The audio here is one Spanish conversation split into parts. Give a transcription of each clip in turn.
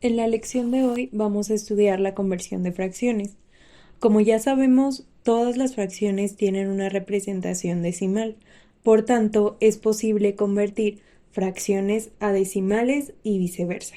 En la lección de hoy vamos a estudiar la conversión de fracciones. Como ya sabemos, todas las fracciones tienen una representación decimal, por tanto, es posible convertir fracciones a decimales y viceversa.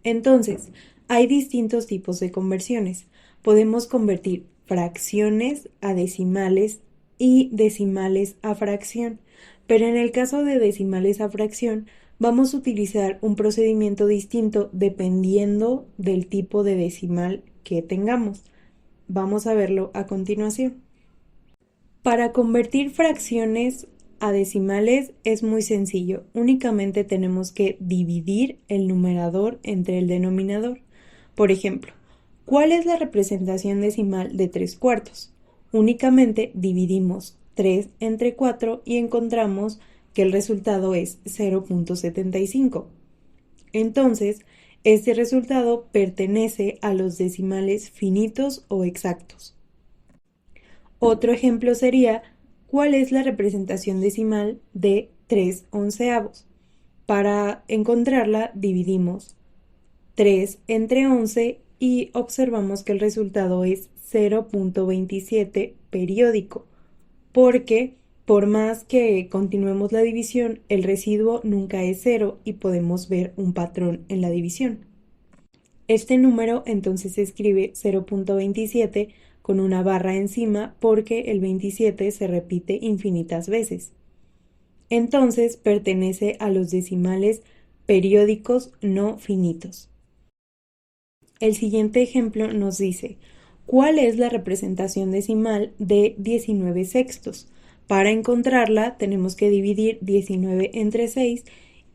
Entonces, hay distintos tipos de conversiones. Podemos convertir fracciones a decimales y decimales a fracción, pero en el caso de decimales a fracción, vamos a utilizar un procedimiento distinto dependiendo del tipo de decimal que tengamos. Vamos a verlo a continuación. Para convertir fracciones a decimales es muy sencillo, únicamente tenemos que dividir el numerador entre el denominador. Por ejemplo, ¿cuál es la representación decimal de 3/4? Únicamente dividimos 3 entre 4 y encontramos que el resultado es 0.75. Entonces, este resultado pertenece a los decimales finitos o exactos. Otro ejemplo sería, ¿cuál es la representación decimal de 3/11? Para encontrarla, dividimos 3 entre 11 y observamos que el resultado es 0.27 periódico, porque por más que continuemos la división, el residuo nunca es 0 y podemos ver un patrón en la división. Este número entonces se escribe 0.27 con una barra encima porque el 27 se repite infinitas veces. Entonces pertenece a los decimales periódicos no finitos. El siguiente ejemplo nos dice, ¿cuál es la representación decimal de 19/6? Para encontrarla tenemos que dividir 19 entre 6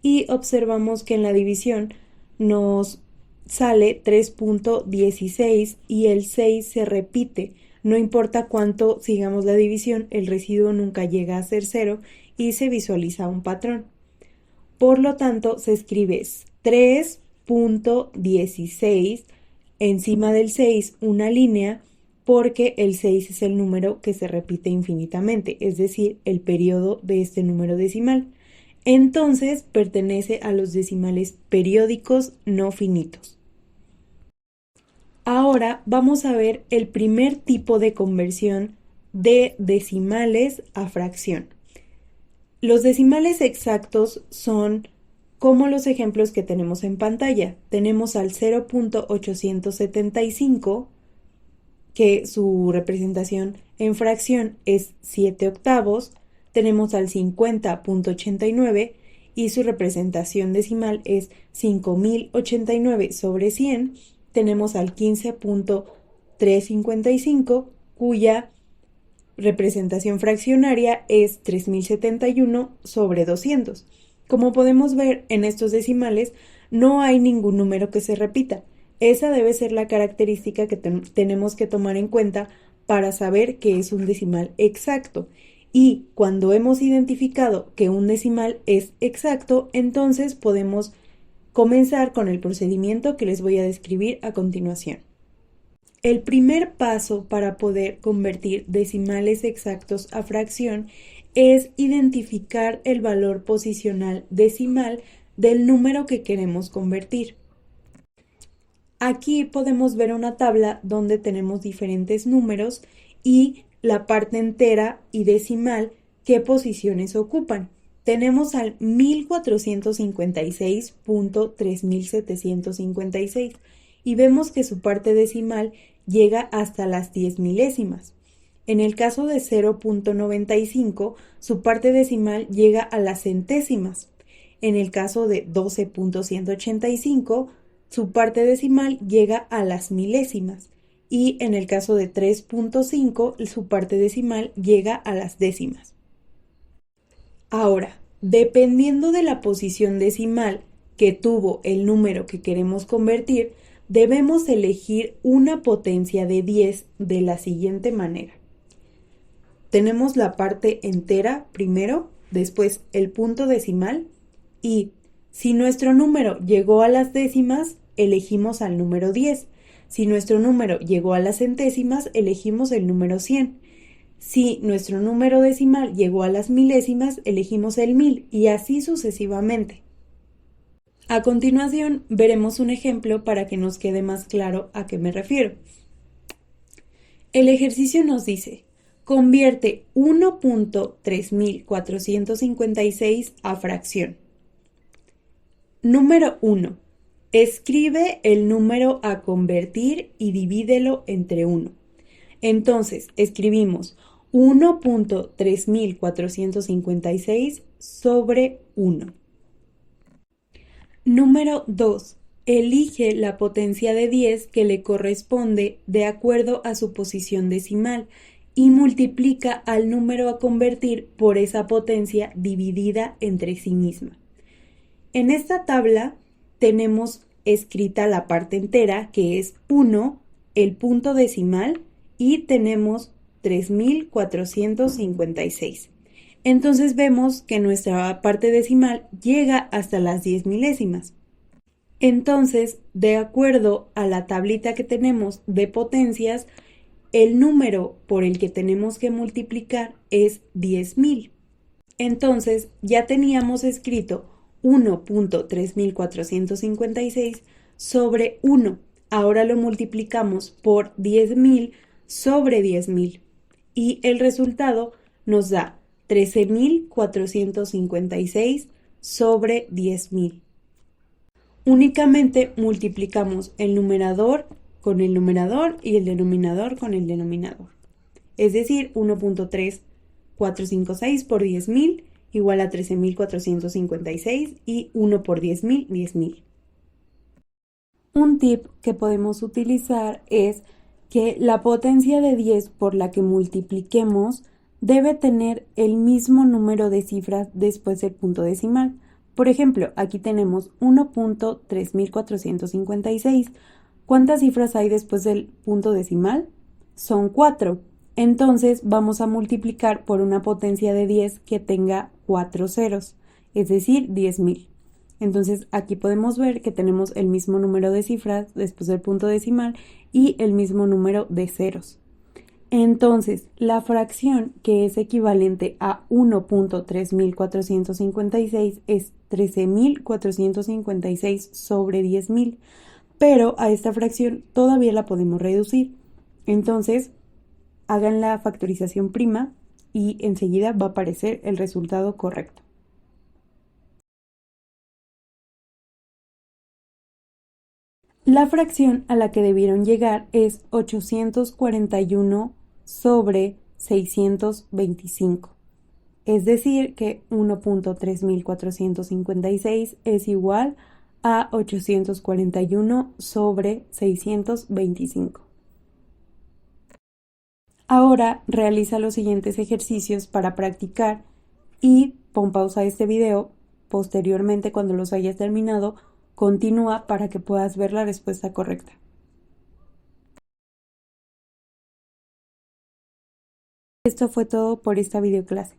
y observamos que en la división nos sale 3.16 y el 6 se repite. No importa cuánto sigamos la división, el residuo nunca llega a ser 0 y se visualiza un patrón. Por lo tanto, se escribe 3.16 encima del 6 una línea porque el 6 es el número que se repite infinitamente, es decir, el periodo de este número decimal. Entonces pertenece a los decimales periódicos no finitos. Ahora vamos a ver el primer tipo de conversión de decimales a fracción. Los decimales exactos son como los ejemplos que tenemos en pantalla. Tenemos al 0.875, que su representación en fracción es 7/8. Tenemos al 50.89 y su representación decimal es 5089 sobre 100. Tenemos al 15.355, cuya representación fraccionaria es 3071 sobre 200. Como podemos ver en estos decimales, no hay ningún número que se repita. Esa debe ser la característica que tenemos que tomar en cuenta para saber que es un decimal exacto. Y cuando hemos identificado que un decimal es exacto, entonces podemos comenzar con el procedimiento que les voy a describir a continuación. El primer paso para poder convertir decimales exactos a fracción es identificar el valor posicional decimal del número que queremos convertir. Aquí podemos ver una tabla donde tenemos diferentes números y la parte entera y decimal qué posiciones ocupan. Tenemos al 1456.3756 y vemos que su parte decimal llega hasta las 10 milésimas. En el caso de 0.95, su parte decimal llega a las centésimas. En el caso de 12.185, su parte decimal llega a las milésimas. Y en el caso de 3.5, su parte decimal llega a las décimas. Ahora, dependiendo de la posición decimal que tuvo el número que queremos convertir, debemos elegir una potencia de 10 de la siguiente manera. Tenemos la parte entera primero, después el punto decimal y si nuestro número llegó a las décimas, elegimos al número 10. Si nuestro número llegó a las centésimas, elegimos el número 100. Si nuestro número decimal llegó a las milésimas, elegimos el 1000 y así sucesivamente. A continuación, veremos un ejemplo para que nos quede más claro a qué me refiero. El ejercicio nos dice, convierte 1.3456 a fracción. Número 1. Escribe el número a convertir y divídelo entre 1. Entonces, escribimos 1.3456 sobre 1. Número 2. Elige la potencia de 10 que le corresponde de acuerdo a su posición decimal y multiplica al número a convertir por esa potencia dividida entre sí misma. En esta tabla tenemos escrita la parte entera, que es 1, el punto decimal, y tenemos 3456. Entonces vemos que nuestra parte decimal llega hasta las 10 milésimas. Entonces, de acuerdo a la tablita que tenemos de potencias, el número por el que tenemos que multiplicar es 10.000. Entonces, ya teníamos escrito 1.3456 sobre 1. Ahora lo multiplicamos por 10.000 sobre 10.000 y el resultado nos da 13.456 sobre 10.000. Únicamente multiplicamos el numerador con el numerador y el denominador con el denominador. Es decir, 1.3456 por 10.000 igual a 13.456 y 1 por 10.000, 10.000. Un tip que podemos utilizar es que la potencia de 10 por la que multipliquemos debe tener el mismo número de cifras después del punto decimal. Por ejemplo, aquí tenemos 1.3456. ¿Cuántas cifras hay después del punto decimal? Son 4. Entonces vamos a multiplicar por una potencia de 10 que tenga 4 ceros, es decir, 10.000. Entonces aquí podemos ver que tenemos el mismo número de cifras después del punto decimal y el mismo número de ceros. Entonces, la fracción que es equivalente a 1.3456 es 13.456 sobre 10.000, pero a esta fracción todavía la podemos reducir. Entonces, hagan la factorización prima y enseguida va a aparecer el resultado correcto. La fracción a la que debieron llegar es 841 sobre 625. Es decir, que 1.3456 es igual a 841 sobre 625. Ahora realiza los siguientes ejercicios para practicar y pon pausa a este video. Posteriormente, cuando los hayas terminado, continúa para que puedas ver la respuesta correcta. Esto fue todo por esta videoclase.